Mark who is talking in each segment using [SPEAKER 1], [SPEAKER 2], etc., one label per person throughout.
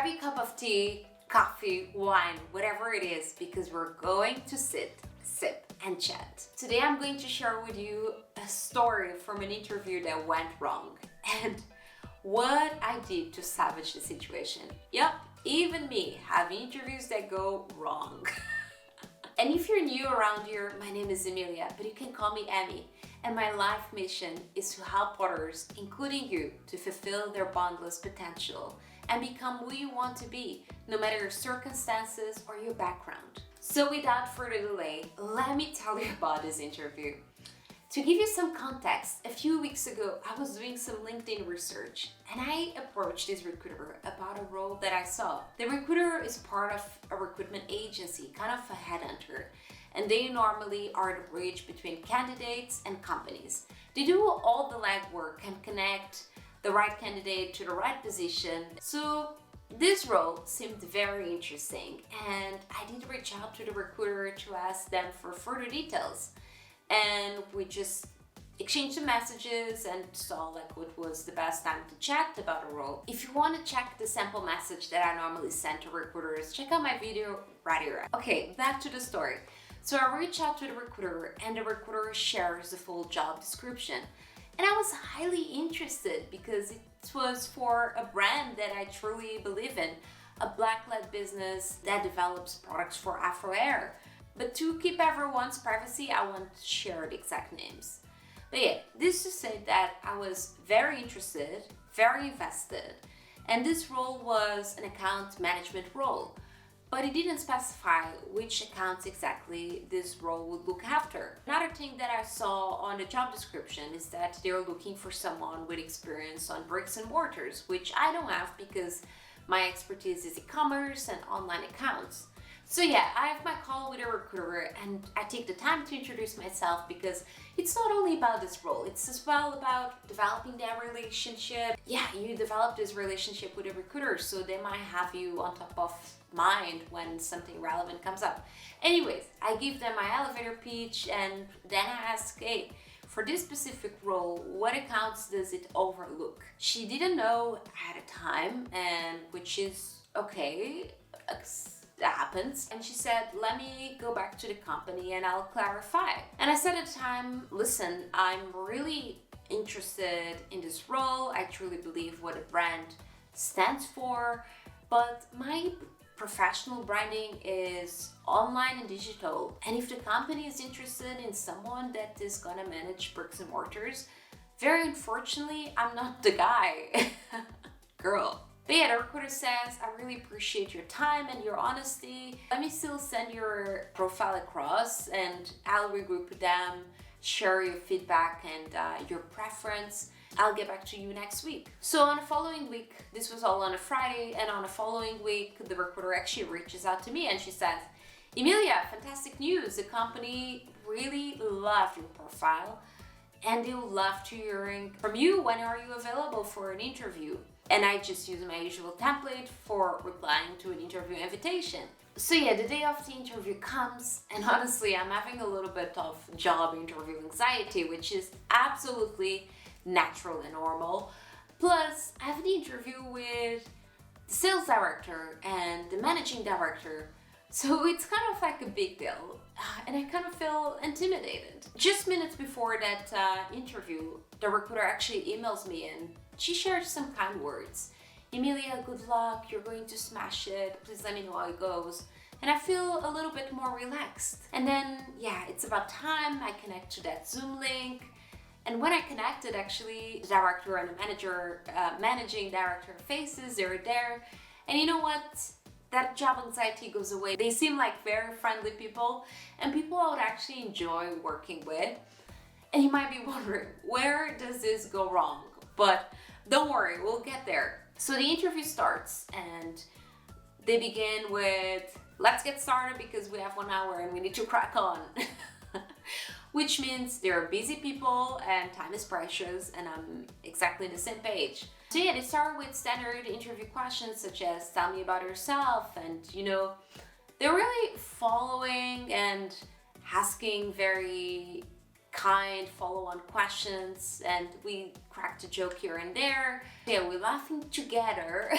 [SPEAKER 1] grab your cup of tea, coffee, wine, whatever it is, because we're going to sit, sip, and chat. Today I'm going to share with you a story from an interview that went wrong and what I did to salvage the situation. Yep, even me have interviews that go wrong. And if you're new around here, my name is Emilia, but you can call me Emmy. And my life mission is to help others, including you, to fulfill their boundless potential and become who you want to be, no matter your circumstances or your background. So without further delay, let me tell you about this interview. To give you some context, a few weeks ago, I was doing some LinkedIn research and I approached this recruiter about a role that I saw. The recruiter is part of a recruitment agency, kind of a headhunter, and they normally are the bridge between candidates and companies. They do all the legwork and connect the right candidate to the right position. So this role seemed very interesting and I did reach out to the recruiter to ask them for further details. And we just exchanged some messages and saw what was the best time to chat about a role. If you want to check the sample message that I normally send to recruiters, check out my video right here. Okay, back to the story. So I reached out to the recruiter and the recruiter shares the full job description. And I was highly interested because it was for a brand that I truly believe in, a Black-led business that develops products for Afro hair. But to keep everyone's privacy, I won't share the exact names. But yeah, this to say that I was very interested, very invested, and this role was an account management role. But it didn't specify which accounts exactly this role would look after. Another thing that I saw on the job description is that they're looking for someone with experience on bricks and mortars, which I don't have because my expertise is e-commerce and online accounts. So yeah, I have my call with a recruiter and I take the time to introduce myself because it's not only about this role, it's as well about developing that relationship. Yeah, you develop this relationship with a recruiter, so they might have you on top of mind when something relevant comes up. Anyways, I give them my elevator pitch and then I ask, hey, for this specific role, what accounts does it overlook? She didn't know at a time, and which is okay. That happens. And she said, let me go back to the company and I'll clarify. And I said at the time, listen, I'm really interested in this role. I truly believe what a brand stands for, but my professional branding is online and digital. And if the company is interested in someone that is gonna manage bricks and mortars, very unfortunately, I'm not the guy. Girl. But yeah, the recruiter says, I really appreciate your time and your honesty. Let me still send your profile across and I'll regroup with them, share your feedback and your preference. I'll get back to you next week. So on the following week, this was all on a Friday, and on the following week, the recruiter actually reaches out to me and she says, Emilia, fantastic news. The company really loved your profile and they would love to hear from you. When are you available for an interview? And I just use my usual template for replying to an interview invitation. So yeah, the day of the interview comes and honestly, I'm having a little bit of job interview anxiety, which is absolutely natural and normal. Plus, I have an interview with the sales director and the managing director. So it's kind of like a big deal and I kind of feel intimidated. Just minutes before that interview, the recruiter actually emails me and she shares some kind words. Emilia, good luck, you're going to smash it, please let me know how it goes. And I feel a little bit more relaxed. And then, yeah, it's about time, I connect to that Zoom link. And when I connected, actually, the director and the manager, managing director faces, they were there. And you know what? That job anxiety goes away. They seem like very friendly people and people I would actually enjoy working with. And you might be wondering, where does this go wrong? But don't worry, we'll get there. So the interview starts and they begin with, let's get started because we have 1 hour and we need to crack on. Which means they're busy people and time is precious and I'm exactly the same page. So yeah, they start with standard interview questions such as tell me about yourself, and you know, they're really following and asking very kind follow-on questions, and we cracked a joke here and there. Yeah, we're laughing together.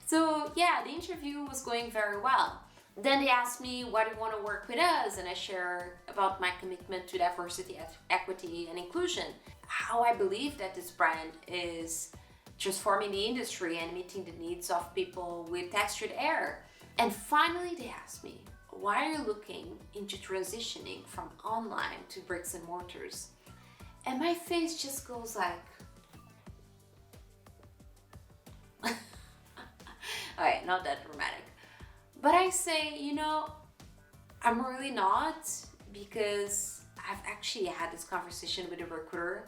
[SPEAKER 1] It's So yeah, the interview was going very well. Then they asked me, why do you want to work with us? And I share about my commitment to diversity, equity, and inclusion. How I believe that this brand is transforming the industry and meeting the needs of people with textured hair. And finally, they asked me, why are you looking into transitioning from online to bricks and mortars? And my face just goes like, alright, not that dramatic. But I say, I'm really not, because I've actually had this conversation with a recruiter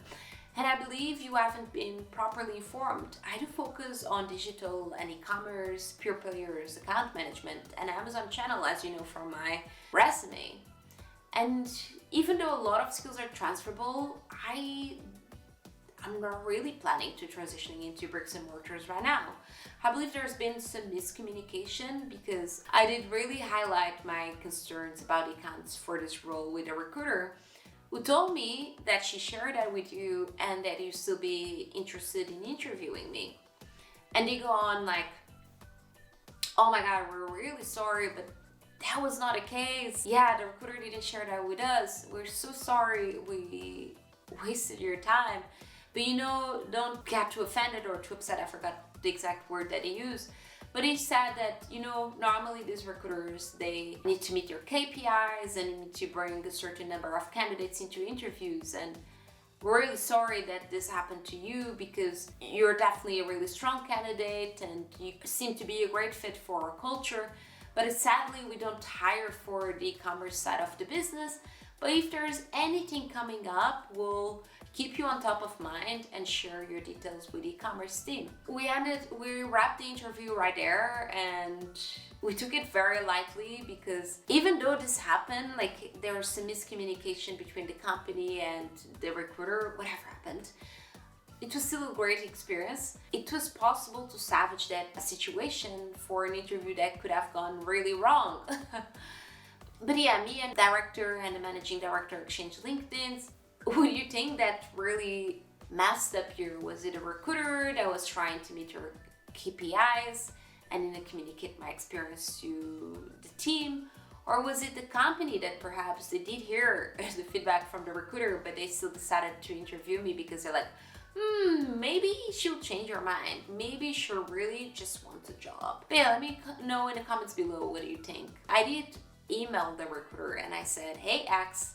[SPEAKER 1] and I believe you haven't been properly informed. I do focus on digital and e-commerce, pure players, account management, and Amazon channel, as you know from my resume. And even though a lot of skills are transferable, I'm not really planning to transitioning into bricks and mortars right now. I believe there's been some miscommunication because I did really highlight my concerns about accounts for this role with a recruiter who told me that she shared that with you and that you still be interested in interviewing me. And they go on like, oh my God, we're really sorry, but that was not the case. Yeah, the recruiter didn't share that with us. We're so sorry we wasted your time. But don't get too offended or too upset. I forgot the exact word that he used. But he said that, normally these recruiters, they need to meet your KPIs and need to bring a certain number of candidates into interviews. And we're really sorry that this happened to you because you're definitely a really strong candidate and you seem to be a great fit for our culture. But sadly, we don't hire for the e-commerce side of the business. But if there's anything coming up, we'll keep you on top of mind and share your details with the e-commerce team. We wrapped the interview right there and we took it very lightly because even though this happened, like there was some miscommunication between the company and the recruiter, whatever happened, it was still a great experience. It was possible to salvage that situation for an interview that could have gone really wrong. But yeah, me and the director and the managing director exchanged LinkedIn's. Who do you think that really messed up here? Was it a recruiter that was trying to meet your KPIs and then communicate my experience to the team? Or was it the company that perhaps they did hear the feedback from the recruiter, but they still decided to interview me because they're like, maybe she'll change her mind. Maybe she'll really just want a job. But yeah, let me know in the comments below, what do you think? I did email the recruiter and I said, hey X,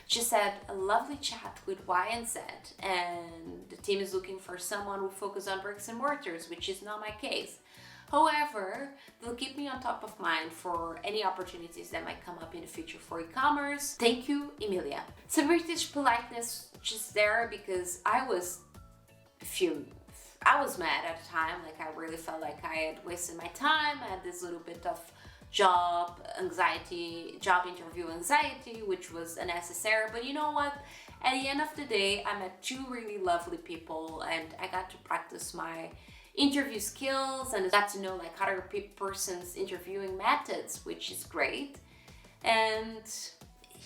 [SPEAKER 1] just had a lovely chat with Y and Z, and the team is looking for someone who focuses on bricks and mortars, which is not my case. However, they'll keep me on top of mind for any opportunities that might come up in the future for e-commerce. Thank you, Emilia. Some British politeness just there because I was mad at the time. Like I really felt like I had wasted my time. I had this little bit of job interview anxiety, which was unnecessary. But you know what? At the end of the day, I met two really lovely people and I got to practice my interview skills and got to know like other person's interviewing methods, which is great. And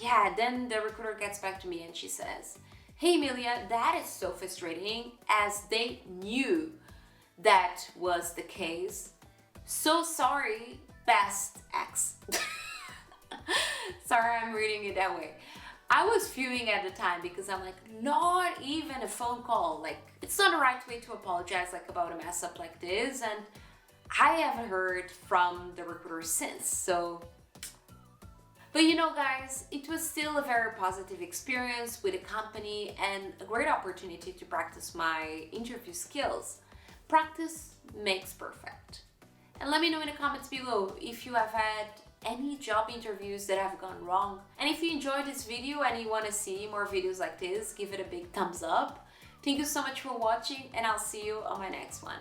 [SPEAKER 1] yeah, then the recruiter gets back to me and she says, hey Emilia, that is so frustrating, as they knew that was the case. So sorry, best X. Sorry, I'm reading it that way. I was fuming at the time because I'm like, not even a phone call. Like, it's not the right way to apologize like about a mess up like this. And I haven't heard from the recruiter since. So, but guys, it was still a very positive experience with the company and a great opportunity to practice my interview skills. Practice makes perfect. And let me know in the comments below if you have had any job interviews that have gone wrong. And if you enjoyed this video and you want to see more videos like this, give it a big thumbs up. Thank you so much for watching and I'll see you on my next one.